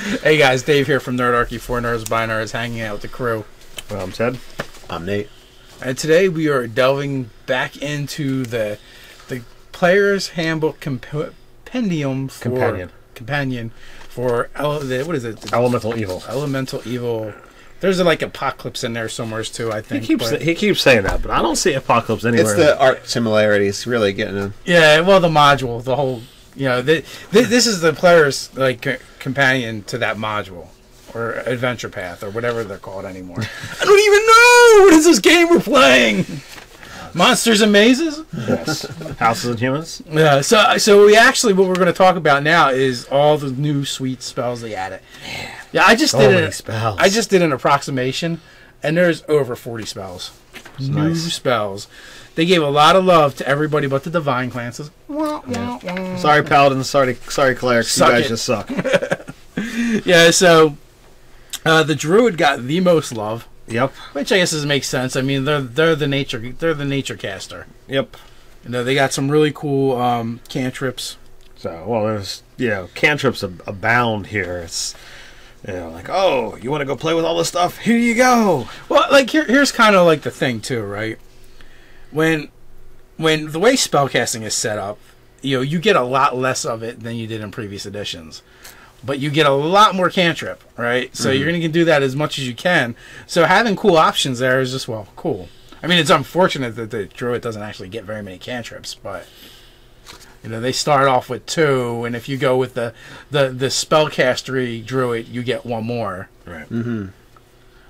Hey guys, Dave here from Nerdarchy 4 Nerds by Nerds, hanging out with the crew. Well, I'm Ted. I'm Nate. And today we are delving back into the Player's Handbook Companion for what is it? Elemental Evil. Elemental Evil. There's like Apocalypse in there somewhere too, I think. He keeps saying that, but I don't see Apocalypse anywhere. It's the art similarities really getting them. Yeah, well, the module, the whole, this is the player's companion to that module or adventure path or whatever they're called anymore. I don't even know what is this game we're playing. Monsters and Mazes? Yes. Houses and Humans? Yeah, so we actually, what we're going to talk about now is all the new sweet spells they added. Yeah, I just did an approximation, and there's over 40 spells. New spells. They gave a lot of love to everybody but the Divine Classes. Sorry, Paladins. Sorry, Clerics. You guys just suck. Yeah, so the Druid got the most love. Yep. Which I guess makes sense. I mean, they're the nature caster. Yep. They got some really cool cantrips. So, well, there's cantrips abound here. It's like, oh, you want to go play with all this stuff? Here you go. Well, like here's kind of like the thing too, right? When the way spellcasting is set up, you get a lot less of it than you did in previous editions. But you get a lot more cantrip, right? So you're going to do that as much as you can. So having cool options there is just, well, cool. I mean, it's unfortunate that the Druid doesn't actually get very many cantrips, but they start off with 2, and if you go with the spellcastery Druid, you get 1 more. Right. Mm-hmm.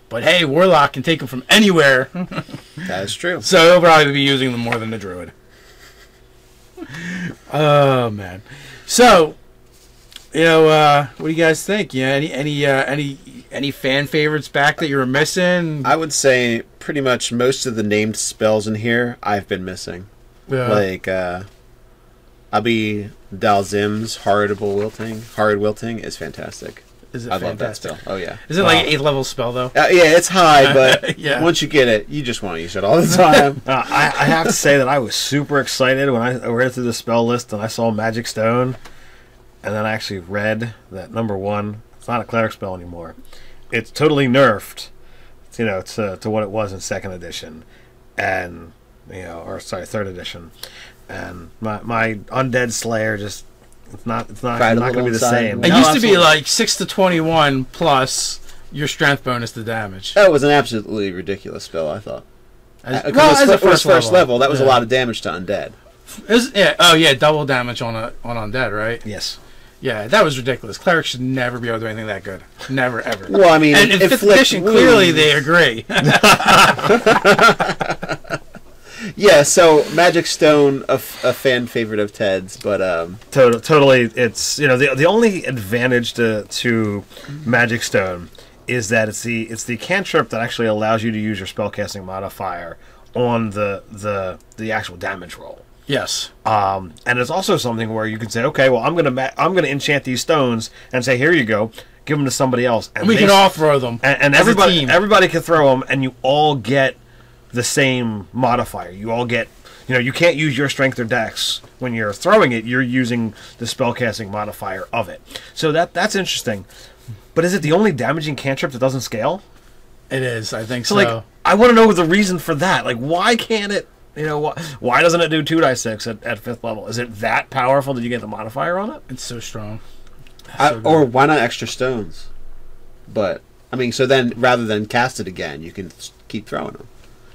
But hey, Warlock can take them from anywhere. That is true. So he'll probably be using them more than the Druid. Oh man. So, what do you guys think? Any fan favorites back that you were missing? I would say pretty much most of the named spells in here I've been missing. Yeah. Like Abi Dalzim's Horrid Wilting is fantastic. Is it I fantastic? love that spell. Oh yeah. Is it like an 8th level spell though? Yeah, it's high, but Yeah. once you get it, you just want to use it all the time. I have to say that I was super excited when I read through the spell list and I saw Magic Stone. And then I actually read that number 1, it's not a cleric spell anymore. It's totally nerfed, to what it was in 2nd edition, and 3rd edition. And my Undead Slayer just it's not going to be the same. It used to be like 6 to 21 plus your strength bonus to damage. That was an absolutely ridiculous spell, I thought. As a first level, that was a lot of damage to undead. Double damage on undead, right? Yes. Yeah, that was ridiculous. Clerics should never be able to do anything that good. Never, ever. Well, I mean, and in 5th edition, clearly they agree. Yeah, so Magic Stone, a fan favorite of Ted's, but totally, it's the only advantage to Magic Stone is that it's the cantrip that actually allows you to use your spellcasting modifier on the actual damage roll. Yes. And it's also something where you can say, okay, well, I'm gonna enchant these stones and say, here you go, give them to somebody else, and we can all throw them, and everybody can throw them, and you all get the same modifier. You all get, you can't use your strength or dex when you're throwing it. You're using the spellcasting modifier of it. So that's interesting. But is it the only damaging cantrip that doesn't scale? It is. I think so. Like, I want to know the reason for that. Like, why can't it? Why doesn't it do 2d6 at 5th level? Is it that powerful that you get the modifier on it? It's so strong. Or why not extra stones? But I mean, so then rather than cast it again, you can keep throwing them.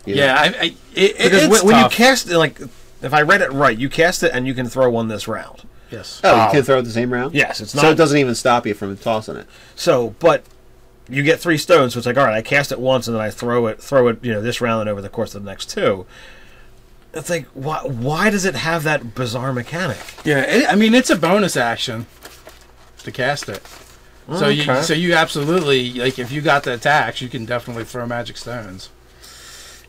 Yeah, because when you cast it, like if I read it right, you cast it and you can throw one this round. Yes. Oh, you can throw it the same round. Yes, it's not. So it doesn't even stop you from tossing it. So, but you get 3 stones, so it's like, all right, I cast it once and then I throw it, this round and over the course of the next 2. It's like, why does it have that bizarre mechanic? Yeah, it's a bonus action to cast it. So you absolutely, like, if you got the attacks, you can definitely throw magic stones.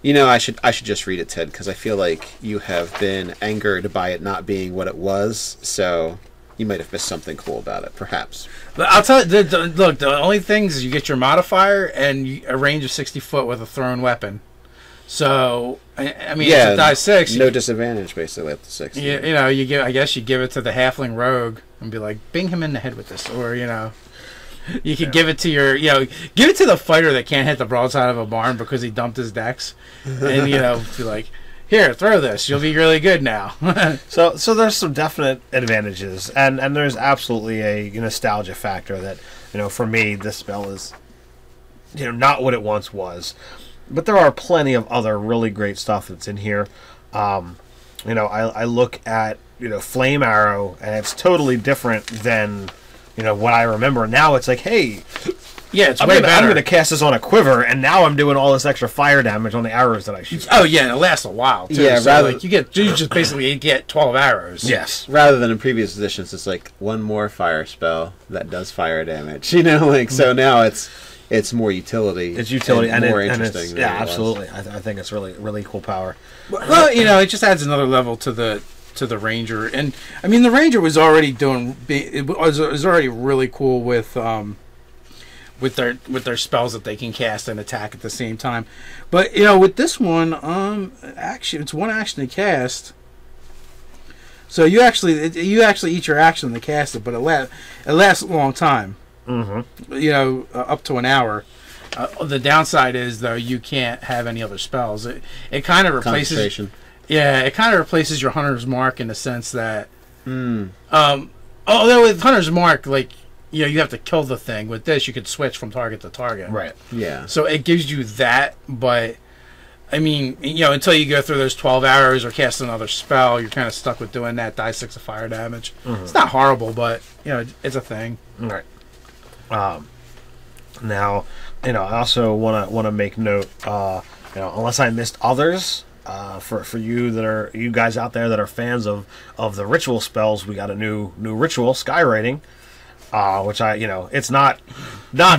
I should just read it, Ted, because I feel like you have been angered by it not being what it was. So you might have missed something cool about it, perhaps. But I'll tell you, look, the only things is you get your modifier and a range of 60 foot with a thrown weapon. So I mean, it's a die 6. No disadvantage basically up to 6. You give. I guess you give it to the halfling rogue and be like, bing him in the head with this, or You could give it to give it to the fighter that can't hit the broadside of a barn because he dumped his decks, and be like, here, throw this. You'll be really good now. So there's some definite advantages, and there's absolutely a nostalgia factor that for me this spell is not what it once was, but there are plenty of other really great stuff that's in here. I look at Flame Arrow, and it's totally different than what I remember. Now it's like, hey, yeah, it's way better. I'm going to cast this on a quiver, and now I'm doing all this extra fire damage on the arrows that I shoot. Oh yeah, and it lasts a while too. Yeah, so you just basically get 12 arrows. Yes, rather than in previous editions, it's like one more fire spell that does fire damage. So now it's more utility. It's utility and more interesting. interesting. Yeah, absolutely. I think it's really really cool power. Well, it just adds another level to the ranger, and I mean the ranger was already was already really cool with their spells that they can cast and attack at the same time. But with this one, it's one action to cast. So you actually eat your action to cast it, but it lasts a long time. Mm-hmm. Up to an hour. The downside is though you can't have any other spells. It kind of replaces. Concentration. Yeah, it kind of replaces your Hunter's Mark in the sense that. Although with Hunter's Mark, like. You have to kill the thing. With this, you could switch from target to target. Right. Yeah. So it gives you that, but I mean, until you go through those 12 arrows or cast another spell, you're kind of stuck with doing that. Die 6 of fire damage. Mm-hmm. It's not horrible, but it's a thing. Right. Now, I also want to make note. Unless I missed others. For you guys out there that are fans of the ritual spells, we got a new ritual, Skywriting. Which it's not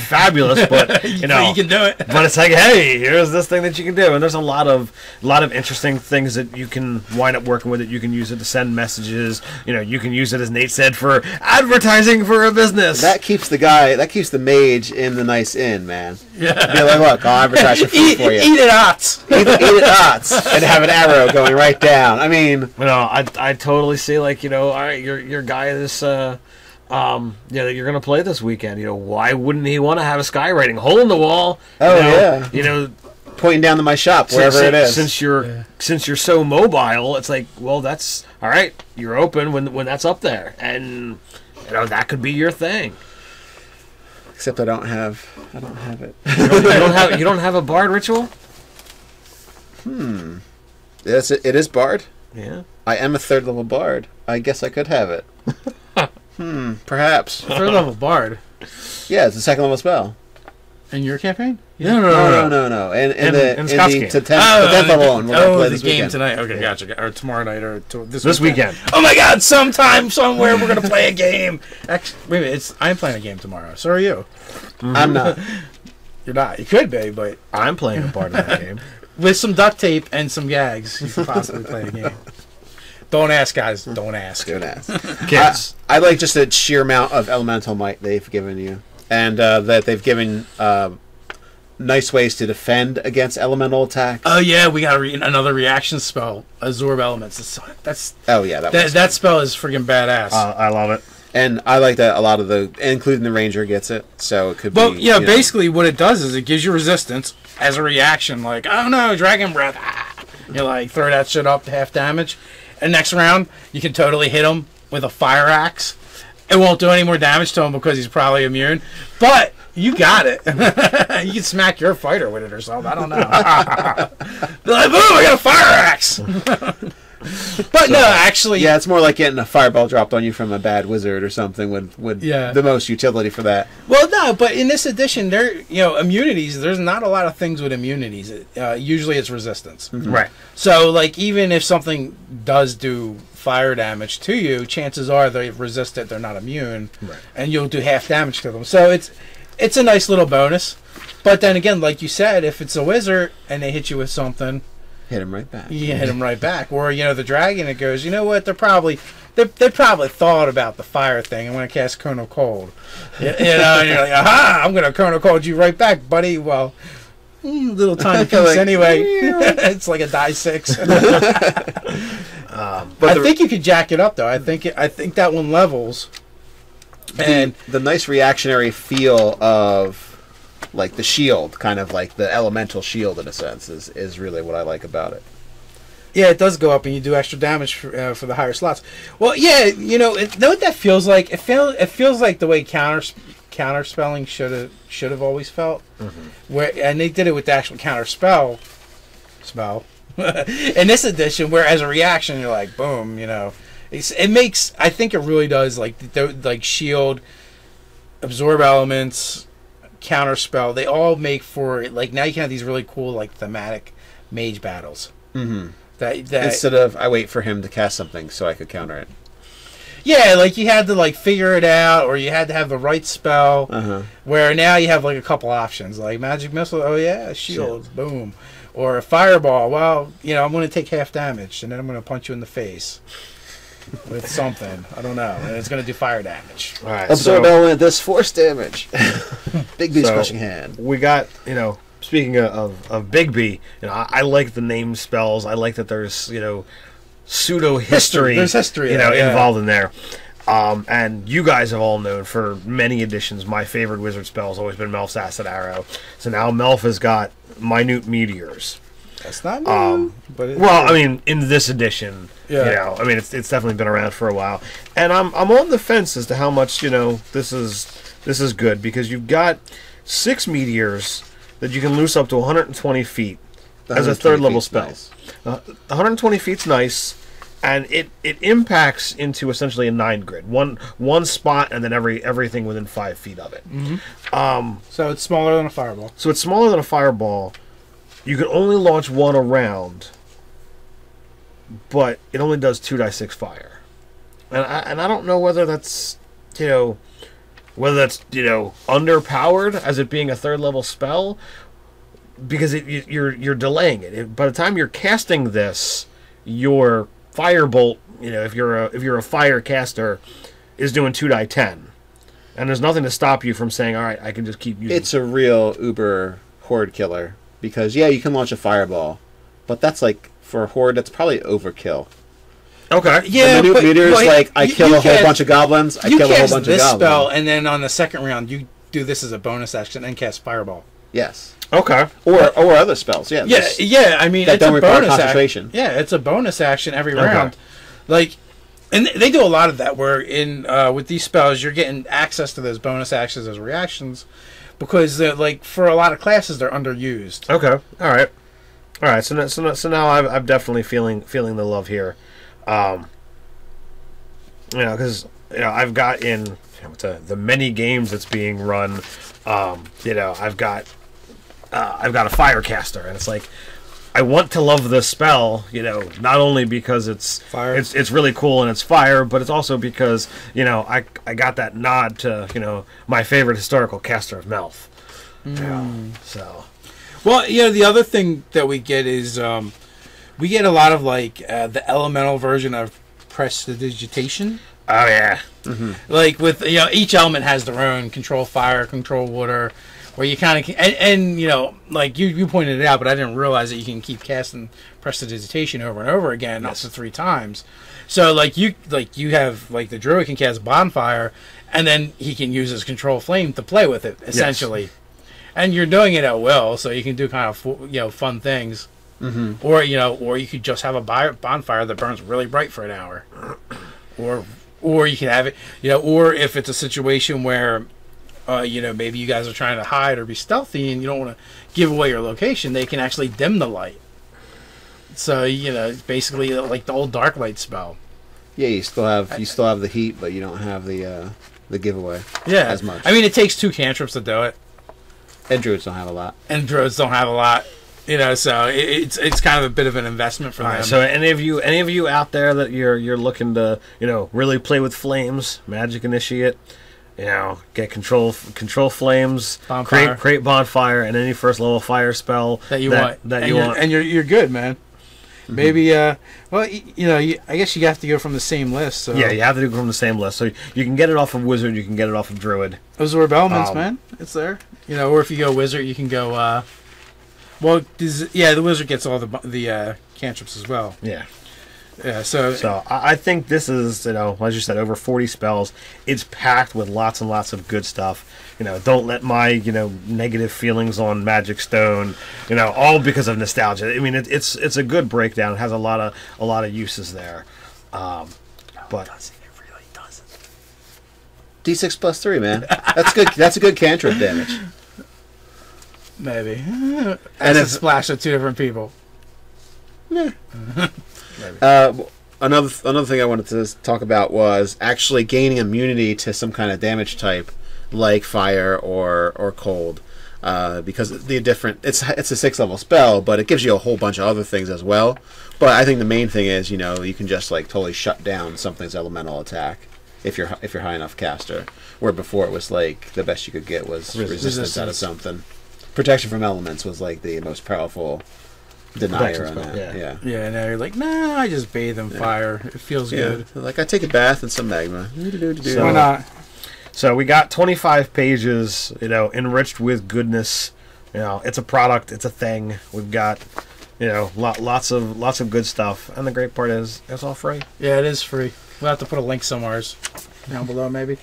fabulous, but you can do it. But it's like, hey, here's this thing that you can do, and there's a lot of interesting things that you can wind up working with it. You can use it to send messages. You can use it, as Nate said, for advertising for a business. That keeps the mage in the nice inn, man. Yeah. Be like, look, I'll advertise your food for you. Eat it ots. Eat it ots, and have an arrow going right down. I mean, I totally see, like, all right, your guy is that you're going to play this weekend. Why wouldn't he want to have a skywriting hole in the wall? Pointing down to my shop, wherever it is. Since you're so mobile, it's like, well, that's all right. You're open when that's up there, and that could be your thing. Except I don't have it. You don't have a bard ritual? Yes, it is bard. Yeah. I am a 3rd level bard. I guess I could have it. Perhaps. 3rd level bard. Yeah, it's a 2nd level spell. In your campaign? No. In the 10th level one. The game tonight. Okay, gotcha. Or tomorrow night, or this weekend. Oh my God! Sometime, somewhere, we're gonna play a game. Actually, wait a minute. I'm playing a game tomorrow. So are you? Mm-hmm. I'm not. You're not. You could be, but I'm playing a part of that game. With some duct tape and some gags, you could possibly play a game. Don't ask, guys. Don't ask. Don't ask. Kids. I like just the sheer amount of elemental might they've given you. And that they've given nice ways to defend against elemental attacks. Oh, yeah. We got another reaction spell. Absorb Elements. That spell is freaking badass. I love it. And I like that a lot of including the ranger gets it. So it could be... Well, yeah, basically what it does is it gives you resistance as a reaction. Like, oh no, Dragon Breath. You throw that shit up to half damage. And next round, you can totally hit him with a fire axe. It won't do any more damage to him because he's probably immune. But you got it. You can smack your fighter with it or something. I don't know. They're like, boom, I got a fire axe. But no, actually... Yeah, it's more like getting a fireball dropped on you from a bad wizard or something with the most utility for that. Well, no, but in this edition, immunities, there's not a lot of things with immunities. Usually it's resistance. Mm-hmm. Right. So, like, even if something does do fire damage to you, chances are they resist it, they're not immune, right. And you'll do half damage to them. So it's a nice little bonus. But then again, like you said, if it's a wizard and they hit you with something... Hit him right back. You hit him right back. Or, the dragon, it goes, you know what, they probably thought about the fire thing and want to cast Cone of Cold. And you're like, aha, I'm going to Cone of Cold you right back, buddy. Well, little tiny piece anyway. It's like a die 6. But I think you could jack it up, though. I think that one levels And the nice reactionary feel of like the shield, kind of like the elemental shield in a sense, is really what I like about it. yeah, it does go up, and you do extra damage for the higher slots. Well, yeah, you know what that feels like. It feels like the way counter spelling should have always felt. Where and they did it with the actual counter spell. In this edition, where as a reaction you're like boom, you know, it makes, I think it really does, like shield, absorb elements, counter spell, they all make for, like, now you can have these really cool like thematic mage battles. That Instead of I wait for him to cast something so I could counter it. Yeah, like you had to like figure it out, or you had to have the right spell. Where now you have like a couple options, like magic missile. Oh yeah, shield, boom, or a fireball. Well, you know, I'm going to take half damage, and then I'm going to punch you in the face with something. I don't know, and it's going to do fire damage. All right, Absorb element, this force damage. Big B's crushing hand. We got, you know, speaking of Big B, you know, I like the name spells. I like that there's, you know, pseudo history. There's history, you know, yeah, involved in there. And you guys have all known for many editions, my favorite wizard spell has always been Melf's Acid Arrow. So now Melf has got Minute Meteors. That's not new, but well, I mean, in this edition, yeah, you know, I mean, it's definitely been around for a while, and I'm on the fence as to how much, you know, this is good, because you've got 6 meteors that you can loose up to 120 feet as a third level spell. Nice. 120 feet's nice, and it impacts into essentially a 9 grid, one spot, and then everything within 5 feet of it. So it's smaller than a fireball. So it's smaller than a fireball. You can only launch one around, but it only does 2d6 fire, and I don't know whether that's, you know, underpowered as it being a third level spell, because you're delaying it. By the time you're casting this, your firebolt, you know, if you're a fire caster, is doing 2d10, and there's nothing to stop you from saying, all right, I can just keep using. It's a real uber horde killer, because yeah, you can launch a fireball, but that's like, for a horde, that's probably overkill. Okay. Yeah, the but meteor's like, I kill a whole bunch of goblins. I kill a whole bunch of goblins. You cast this spell, and then on the second round, you do this as a bonus action and cast fireball. Yes. Okay. Or other spells. Yeah. Yeah. I mean, that it's don't a require bonus concentration. Yeah, it's a bonus action every round. Like, and they do a lot of that. Where in with these spells, you're getting access to those bonus actions as reactions, because they're, like, for a lot of classes, they're underused. Okay. All right. So now I'm definitely feeling the love here. You know, because, you know, I've got in, you know, the many games that's being run. You know, I've got a firecaster, and it's like, I want to love this spell, you know, not only because it's fire, it's really cool and it's fire, but it's also because, you know, I got that nod to, you know, my favorite historical caster of Melf. Yeah, so. Well, you know, the other thing that we get is we get a lot of, like, the elemental version of prestidigitation. Oh yeah. Like, with, you know, each element has their own control fire, control water, where you kind of and you know, like you pointed it out, but I didn't realize that you can keep casting prestidigitation over and over again, up to 3 times. So like you have, like, the druid can cast bonfire, and then he can use his control flame to play with it, essentially. Yes. And you're doing it at will, so you can do kind of, you know, fun things. Or, you know, or you could just have a bonfire that burns really bright for an hour, or you can have it, you know, or if it's a situation where, you know, maybe you guys are trying to hide or be stealthy and you don't want to give away your location, they can actually dim the light. So, you know, it's basically like the old dark light spell. Yeah, you still have the heat, but you don't have the giveaway. Yeah, as much. I mean, it takes 2 cantrips to do it, and druids don't have a lot. You know, so it's kind of a bit of an investment for them. Right, so any of you out there that you're looking to, you know, really play with flames, magic initiate, you know, get control flames, bonfire. create bonfire, and any first level fire spell that you want, and you're good, man. Maybe, well, you know, I guess you have to go from the same list. So. Yeah, you have to go from the same list. So you can get it off of Wizard, you can get it off of Druid. Those are elements, man. It's there. You know, or if you go Wizard, you can go. Well, the Wizard gets all the cantrips as well. Yeah. Yeah, so So I think this is, as you said, over 40 spells. It's packed with lots and lots of good stuff. Don't let my, negative feelings on Magic Stone, all because of nostalgia. I mean, it's a good breakdown. It has a lot of uses there. But it really doesn't. D6 plus 3, man. That's good. That's a good cantrip damage. Maybe. And That's a if- splash of two different people. Another thing I wanted to talk about was actually gaining immunity to some kind of damage type, like fire or cold, because it's a 6th level spell, but it gives you a whole bunch of other things as well. But I think the main thing is you can just like totally shut down something's elemental attack if you're high enough caster. Where before it was like the best you could get was resistance out of something. Protection from elements was like the most powerful denier on spell, that. Yeah. Yeah, now you're like, nah, I just bathe in fire. It feels good. Like I take a bath in some magma. So- Why not? So we got 25 pages, enriched with goodness. It's a product, it's a thing. We've got, lots of good stuff. And the great part is, it's all free. Yeah, it is free. We'll have to put a link somewhere down below, maybe.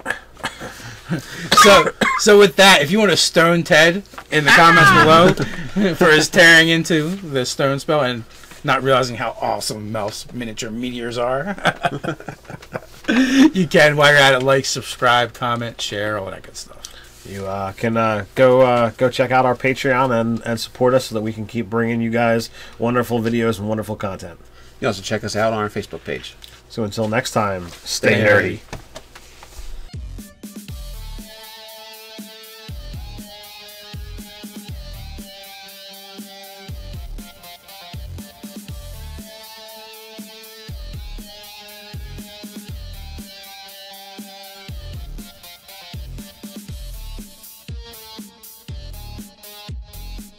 So with that, if you want to stone Ted in the comments below for his tearing into the stone spell and not realizing how awesome Melf's miniature meteors are, you can, while you're at it, like, subscribe, comment, share, all that good stuff. You can go check out our Patreon and support us so that we can keep bringing you guys wonderful videos and wonderful content. You can also check us out on our Facebook page. So until next time, stay Stay nerdy. nerdy.